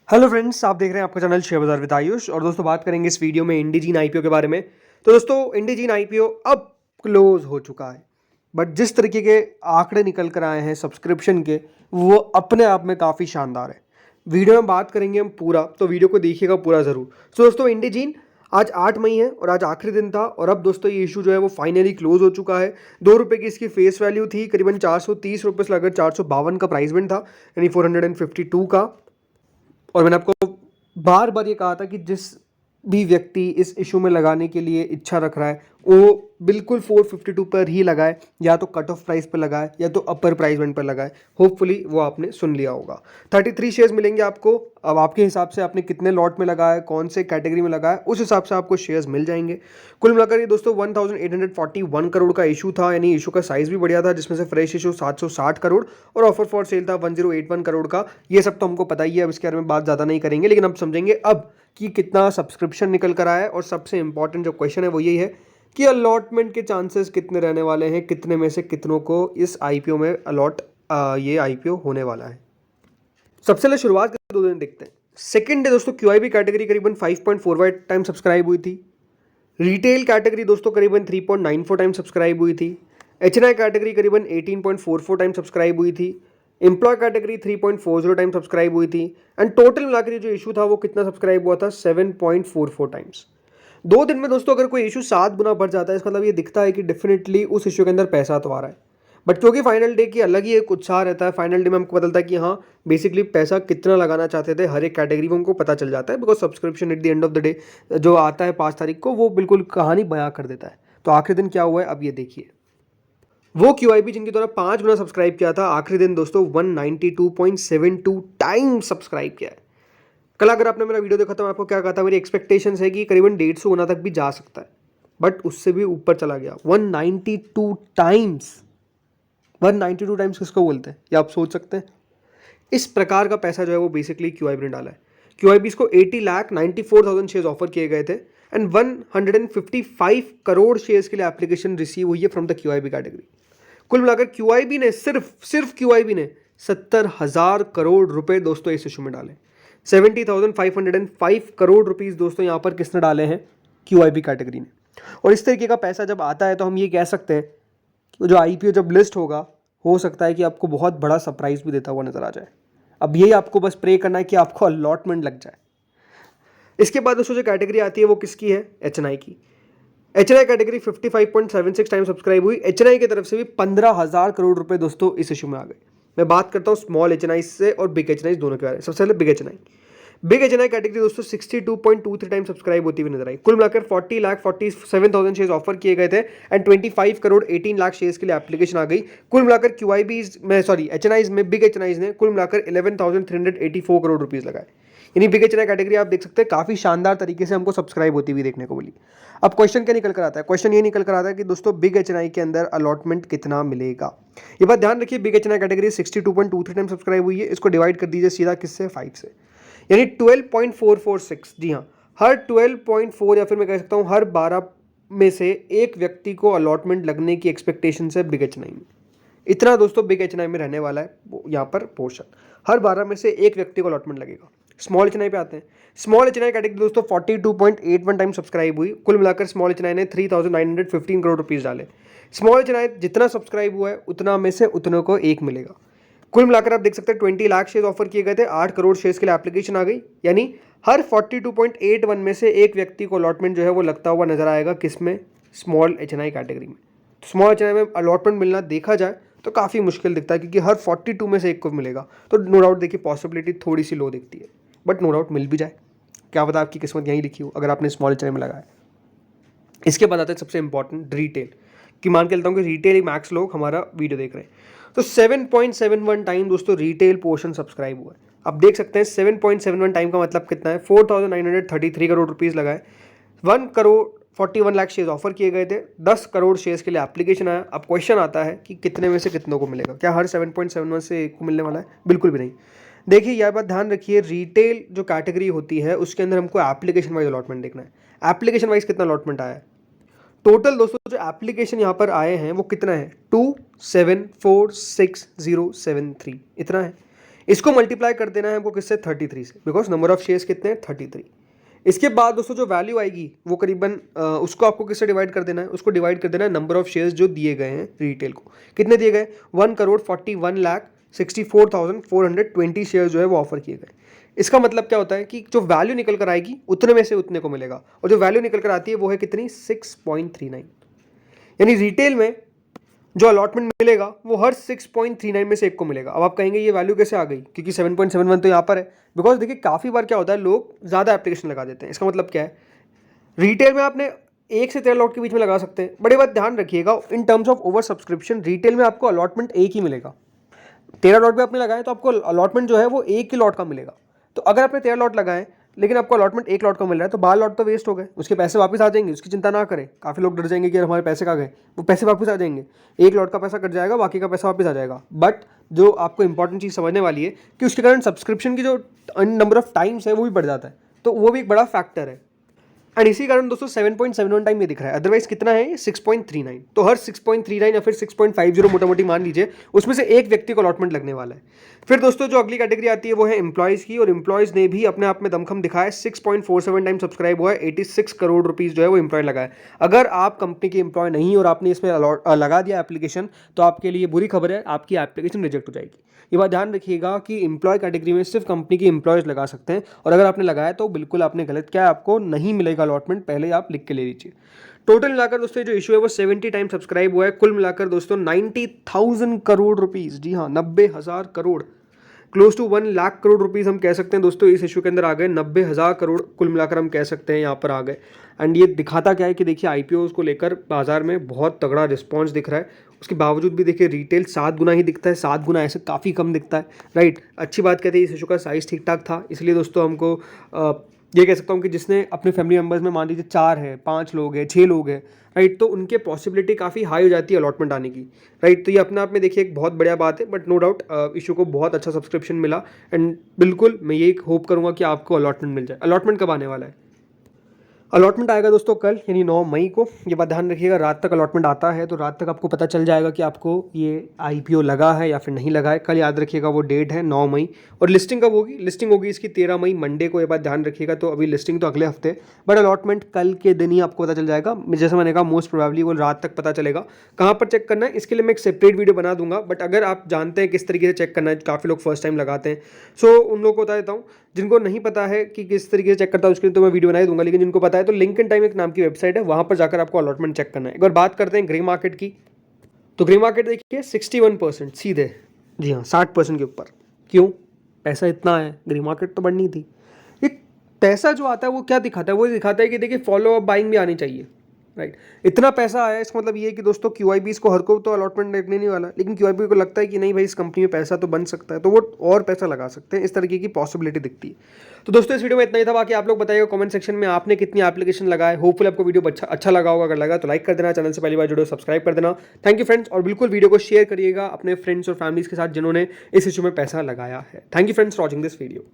Hello friends, आप देख रहे हैं आपका चैनल शेयर बाजार विद आयुष। और दोस्तों बात करेंगे इस वीडियो में इंडिजीन आईपीओ के बारे में। तो दोस्तों इंडिजीन आईपीओ अब क्लोज हो चुका है, बट जिस तरीके के आंकड़े निकल कर आए हैं सब्सक्रिप्शन के, वो अपने आप में काफ़ी शानदार है। वीडियो में बात करेंगे हम पूरा, तो वीडियो को देखिएगा पूरा ज़रूर। तो दोस्तों इंडिजीन आज 8 मई है और आज आखिरी दिन था, और अब दोस्तों ये इशू जो है वो फाइनली क्लोज हो चुका है। ₹2 की इसकी फेस वैल्यू थी, करीबन ₹430 से लगकर 452 का प्राइस बिन था, यानी 452 का। और मैंने आपको बार बार ये कहा था कि जिस भी व्यक्ति इस इशू में लगाने के लिए इच्छा रख रहा है वो बिल्कुल 452 पर ही लगाए, या तो कट ऑफ प्राइस पर लगाए या तो अपर प्राइस बैंड पर लगाए। होपफुली वो आपने सुन लिया होगा। 33 शेयर्स मिलेंगे आपको। अब आपके हिसाब से आपने कितने लॉट में लगाया, कौन से कैटेगरी में लगाया, उस हिसाब से आपको शेयर्स मिल जाएंगे। कुल मिलाकर ये दोस्तों 1841 करोड़ का इशू था, यानी इशू का साइज भी बढ़िया था, जिसमें से फ्रेश इशू 760 करोड़ और ऑफर फॉर सेल था 1081 करोड़ का। ये सब तो हमको पता ही है, अब इसके बारे में बात ज़्यादा नहीं करेंगे, लेकिन अब समझेंगे अब कि कितना सब्सक्रिप्शन निकल कर आया है। और सबसे इंपॉर्टेंट जो क्वेश्चन है वो यही है कि अलॉटमेंट के चांसेस कितने रहने वाले हैं, कितने में से कितनों को इस आईपीओ में ये आईपीओ होने वाला है। सबसे पहले शुरुआत करके 2 दिन देखते हैं। सेकंड डे दोस्तों क्यूआईबी कैटेगरी करीबन 5.45 टाइम सब्सक्राइब हुई थी। रिटेल कैटेगरी दोस्तों करीबन 3.94 टाइम सब्सक्राइब हुई थी। एचएनआई कैटेगरी करीबन 18.44 टाइम सब्सक्राइब हुई थी। एम्प्लॉय कैटेगरी 3.40 टाइम सब्सक्राइब हुई थी। एंड टोटल मिलाकर जो इशू था वो कितना सब्सक्राइब हुआ था, 7.44 टाइम्स। 2 दिन में दोस्तों अगर कोई इशू 7 गुना बढ़ जाता है, इसका मतलब ये दिखता है कि डेफिनेटली उस इशू के अंदर पैसा तो आ रहा है। बट क्योंकि फाइनल डे की अलग ही एक उत्साह रहता है, फाइनल डे में हमको बदलता है कि हाँ बेसिकली पैसा कितना लगाना चाहते थे हर एक कैटेगरी में, हमको पता चल जाता है। Because subscription at the end of the day जो आता है 5 तारीख को, वो बिल्कुल कहानी बयां कर देता है। तो आखिरी दिन क्या हुआ है अब ये देखिए। वो क्यूआईबी जिनके द्वारा 5 गुना सब्सक्राइब किया था, आखिरी दिन दोस्तों 192.72 टाइम सब्सक्राइब किया है। कल अगर आपने मेरा वीडियो देखा तो मैं आपको क्या कहा था, मेरी एक्सपेक्टेशंस है कि करीबन 150 गुना तक भी जा सकता है, बट उससे भी ऊपर चला गया 192 टाइम्स। 192 टाइम्स किसको बोलते हैं ये आप सोच सकते हैं। इस प्रकार का पैसा जो है वो बेसिकली क्यूआईबी ने डाला है। क्यूआईबी को 80,94,000 शेयर्स ऑफर किए गए थे, एंड 155 करोड़ शेयर्स के लिए एप्लीकेशन रिसीव हुई है फ्रॉम द क्यूआईबी कैटेगरी। कुल मिलाकर क्यूआईबी ने सिर्फ क्यूआईबी ने 70,000 करोड़ रुपए दोस्तों इस इशू में डाले। 70,505 करोड़ रुपीस दोस्तों यहाँ पर किसने डाले हैं, क्यूआईबी कैटेगरी ने। और इस तरीके का पैसा जब आता है तो हम ये कह सकते हैं कि जो आईपीओ जब लिस्ट होगा, हो सकता है कि आपको बहुत बड़ा सरप्राइज भी देता हुआ नजर आ जाए। अब यही आपको बस प्रे करना है कि आपको अलॉटमेंट लग जाए। इसके बाद दोस्तों जो कैटेगरी आती है वो किसकी है, एचएनआई की। एचएनआई कैटेगरी 55.76 टाइम सब्सक्राइब हुई। एचएनआई की तरफ से भी 15,000 करोड़ रुपए दोस्तों इस इशू में आ गए। मैं बात करता हूँ स्मॉल एचएनआई से और बिग एचएनआई दोनों के बारे में। सबसे पहले बिग एचएनआई कैटेगरी दोस्तों 62.23 टाइम सब्सक्राइब होती हुई नजर आई। कुल मिलाकर 40,47,000 शेयर्स ऑफर किए गए थे, एंड 25 करोड़ 18 लाख शेयर्स के लिए एप्लीकेशन आ गई। कुल मिलाकर क्यूआईबी में एचएनआईज में बिग एचएनआईज ने कुल मिलाकर 11,384 करोड़ रुपीज लगाए। यानी बिग एचएनआई कैटेगरी आप देख सकते हैं काफी शानदार तरीके से हमको सब्सक्राइब होती हुई देखने को मिली। अब क्वेश्चन क्या निकल कर आता है, क्वेश्चन ये निकल कर आता है कि दोस्तों बिग एचएनआई के अंदर अलॉटमेंट कितना मिलेगा। ये बात ध्यान रखिए, big HNI category 62.23 time subscribe हुई है। इसको डिवाइड कर दीजिए सीधा किससे, 5 से, यानी 12.446। जी हाँ, हर 12.4 या फिर मैं कह सकता हूँ हर 12 में से एक व्यक्ति को अलॉटमेंट लगने की एक्सपेक्टेशन है बिग एचएनआई में। इतना दोस्तों बिग एचएनआई में रहने वाला है यहाँ पर पोर्शन, हर 12 में से एक व्यक्ति को अलॉटमेंट लगेगा। स्मॉल एचएनआई पे आते हैं। स्मॉल एचएनआई कैटेगरी दोस्तों 42.81 टाइम सब्सक्राइब हुई। कुल मिलाकर स्मॉल एचएनआई ने 3,915 करोड़ रुपीस डाले। स्मॉल एचएनआई जितना सब्सक्राइब हुआ है उतना में से उतनों को एक मिलेगा। कुल मिलाकर आप देख सकते हैं 20 लाख शेयर ऑफर किए गए थे, 8 करोड़ शेयर्स के लिए एप्लीकेशन आ गई। यानी हर 42.81 में से एक व्यक्ति को अलॉटमेंट जो है वो लगता हुआ नजर आएगा, किसमें, स्मॉल एचएनआई कैटेगरी में। स्मॉल एचएनआई में अलॉटमेंट मिलना देखा जाए तो काफ़ी मुश्किल दिखता है, क्योंकि हर 42 में से एक को मिलेगा। तो नो डाउट देखिए पॉसिबिलिटी थोड़ी सी लो दिखती है, बट नो डाउट मिल भी जाए। क्या पता आपकी किस्मत यहीं लिखी हो अगर आपने स्मॉल एचएनआई में लगाया। इसके बाद आते हैं सबसे इंपॉर्टेंट रिटेल, कि मान के चलता हूँ कि रिटेल मैक्स लोग हमारा वीडियो देख रहे हैं। तो 7.71 टाइम दोस्तों रिटेल पोर्शन सब्सक्राइब हुआ है। अब देख सकते हैं 7.71 टाइम का मतलब कितना है, 4,933 करोड़ रुपीस लगाए, 1 करोड़ 41 लाख शेयर्स ऑफर किए गए थे, 10 करोड़ शेयर्स के लिए एप्लीकेशन आया। अब क्वेश्चन आता है कि कितने में से कितनों को मिलेगा। क्या हर 7.71 से एक को मिलने वाला है? बिल्कुल भी नहीं। देखिए यह बात ध्यान रखिए, रिटेल जो कैटेगरी होती है उसके अंदर हमको एप्लीकेशन वाइज अलॉटमेंट देखना है। एप्लीकेशन वाइज कितना अलॉटमेंट आया है। टोटल दोस्तों जो एप्लीकेशन यहाँ पर आए हैं वो कितना है, 2746,073 इतना है। इसको मल्टीप्लाई कर देना है हमको किससे, 33 से, बिकॉज नंबर ऑफ शेयर्स कितने हैं, 33। इसके बाद दोस्तों जो वैल्यू आएगी वो करीबन उसको आपको किससे डिवाइड कर देना है, उसको डिवाइड कर देना है नंबर ऑफ शेयर्स जो दिए गए हैं रिटेल को। कितने दिए गए, 1,41,64,420 शेयर जो है वो ऑफर किए गए। इसका मतलब क्या होता है कि जो वैल्यू निकल कर आएगी उतने में से उतने को मिलेगा, और जो वैल्यू निकल कर आती है वो है कितनी, 6.39। यानी रिटेल में जो अलॉटमेंट मिलेगा वो हर 6.39 में से एक को मिलेगा। अब आप कहेंगे ये वैल्यू कैसे आ गई, क्योंकि 7.71 तो यहाँ पर है। बिकॉज देखिए काफ़ी बार क्या होता है, लोग ज़्यादा एप्लीकेशन लगा देते हैं। इसका मतलब क्या है, रिटेल में आपने 1 से 13 लॉट के बीच में लगा सकते हैं। बड़ी बात ध्यान रखिएगा, in terms of over subscription retail में आपको अलॉटमेंट एक ही मिलेगा। 13 लॉट भी आपने लगाए तो आपको अलॉटमेंट जो है वो एक ही लॉट का मिलेगा। तो अगर आपने 13 लॉट लगाए लेकिन आपको अलॉटमेंट एक लॉट का मिल रहा है तो 12 लॉट तो वेस्ट हो गए, उसके पैसे वापस आ जाएंगे, उसकी चिंता ना करें। काफ़ी लोग डर जाएंगे कि हमारे पैसे कहाँ गए, वो पैसे वापस आ जाएंगे। एक लॉट का पैसा कट जाएगा, बाकी का पैसा वापस आ जाएगा। बट जो आपको इंपॉर्टेंट चीज़ समझने वाली है कि उसके कारण सब्सक्रिप्शन की जो नंबर ऑफ टाइम्स है वो भी बढ़ जाता है, तो वो भी एक बड़ा फैक्टर है। एंड इसी कारण दोस्तों 7.71 टाइम ये दिख रहा है, अदरवाइज कितना है ये, 6.39। तो हर 6.39 या फिर 6.50 मोटा मोटी मान लीजिए, उसमें से एक व्यक्ति को अलॉटमेंट लगने वाला है। फिर दोस्तों जो अगली कैटेगरी आती है वो है एम्प्लॉयज़ की, और एम्प्लॉयज़ ने भी अपने आप में दमखम दिखाया। 6.47 टाइम सब्सक्राइब हुआ है, 86 करोड़ रुपीज़ जो है वो एम्प्लॉय लगा है। अगर आप कंपनी के एम्प्लॉय नहीं और आपने इसमें लगा दिया एप्लीकेशन, तो आपके लिए बुरी खबर है, आपकी एप्लीकेशन रिजेक्ट हो जाएगी। ये बात ध्यान रखिएगा कि एम्प्लॉय कैटेगरी में सिर्फ कंपनी के एम्प्लॉयज़ लगा सकते हैं, और अगर आपने लगाया तो बिल्कुल आपने गलत किया, आपको नहीं मिलेगा अलॉटमेंट, पहले आप लिख के ले लीजिए। टोटल मिलाकर दोस्तों जो इशू है वो 70 टाइम सब्सक्राइब हुआ है। कुल मिलाकर दोस्तों 90,000 करोड़ रुपीज़, जी हाँ 90,000 crore, close to 1 lakh crore rupees हम कह सकते हैं दोस्तों इस इशू के अंदर आ गए। 90,000 करोड़ कुल मिलाकर हम कह सकते हैं यहाँ पर आ गए। एंड ये दिखाता क्या है कि देखिए आईपीओ को लेकर बाजार में बहुत तगड़ा रिस्पॉन्स दिख रहा है। उसके बावजूद भी देखिए रिटेल 7 गुना ही दिखता है, 7 गुना ऐसे काफ़ी कम दिखता है, राइट। अच्छी बात कहते हैं इस इशू का साइज़ ठीक ठाक था, इसलिए दोस्तों हमको ये कह सकता हूँ कि जिसने अपने फैमिली मेम्बर्स में मान लीजिए 4 है, 5 लोग हैं, 6 लोग हैं, राइट, तो उनके पॉसिबिलिटी काफ़ी हाई हो जाती है अलॉटमेंट आने की, राइट। तो ये अपने आप में देखिए एक बहुत बढ़िया बात है। बट नो डाउट इशू को बहुत अच्छा सब्सक्रिप्शन मिला, एंड बिल्कुल मैं ये होप करूँगा कि आपको अलॉटमेंट मिल जाए। अलॉटमेंट कब आने वाला है, अलॉटमेंट आएगा दोस्तों कल, यानी 9 मई को। ये बात ध्यान रखिएगा, रात तक अलॉटमेंट आता है तो रात तक आपको पता चल जाएगा कि आपको ये आईपीओ लगा है या फिर नहीं लगा है। कल याद रखिएगा वो डेट है 9 मई। और लिस्टिंग कब होगी, लिस्टिंग होगी इसकी 13 मई मंडे को, ये बात ध्यान रखिएगा। तो अभी लिस्टिंग तो अगले हफ्ते, बट अलॉटमेंट कल के दिन ही आपको पता चल जाएगा। जैसे मैंने कहा मोस्ट प्रोबेबली वो रात तक पता चलेगा। कहाँ पर चेक करना है इसके लिए मैं एक सेपरेट वीडियो बना दूंगा, बट अगर आप जानते हैं किस तरीके से चेक करना है, काफ़ी लोग फर्स्ट टाइम लगाते हैं, सो उन लोगों को बता देता हूँ। जिनको नहीं पता है कि किस तरीके से चेक करता है उसके लिए तो मैं वीडियो बना ही दूंगा, लेकिन जिनको पता है तो लिंक्डइन टाइम एक नाम की वेबसाइट है, वहाँ पर जाकर आपको अलॉटमेंट चेक करना है। एक बार बात करते हैं ग्रे मार्केट की, तो ग्रे मार्केट देखिए 61% सीधे, जी हाँ 60% के ऊपर। क्यों, पैसा इतना है, ग्रे मार्केट तो बढ़नी थी। ये पैसा जो आता है वो क्या दिखाता है, वो दिखाता है कि देखिए फॉलो अप बाइंग भी आनी चाहिए, राइट। इतना पैसा आया, इसका मतलब ये है कि दोस्तों क्यूआईबीज को हर को तो अलॉटमेंट लगने नहीं वाला, लेकिन क्यूआईबी को लगता है कि नहीं भाई इस कंपनी में पैसा तो बन सकता है, तो वो और पैसा लगा सकते हैं, इस तरीके की पॉसिबिलिटी दिखती है। तो दोस्तों इस वीडियो में इतना ही था। बाकी आप लोग बताइएगा कमेंट सेक्शन में आपने कितनी एप्लीकेशन लगाए। होपफुल आपको वीडियो अच्छा लगा होगा, अगर लगा तो लाइक कर देना, चैनल से पहली बार जुड़े सब्सक्राइब कर देना। थैंक यू फ्रेंड्स, और बिल्कुल वीडियो को शेयर करिएगा अपने फ्रेंड्स और फैमिलीज के साथ जिन्होंने इस इशू में पैसा लगाया है। Thank you friends for watching this video.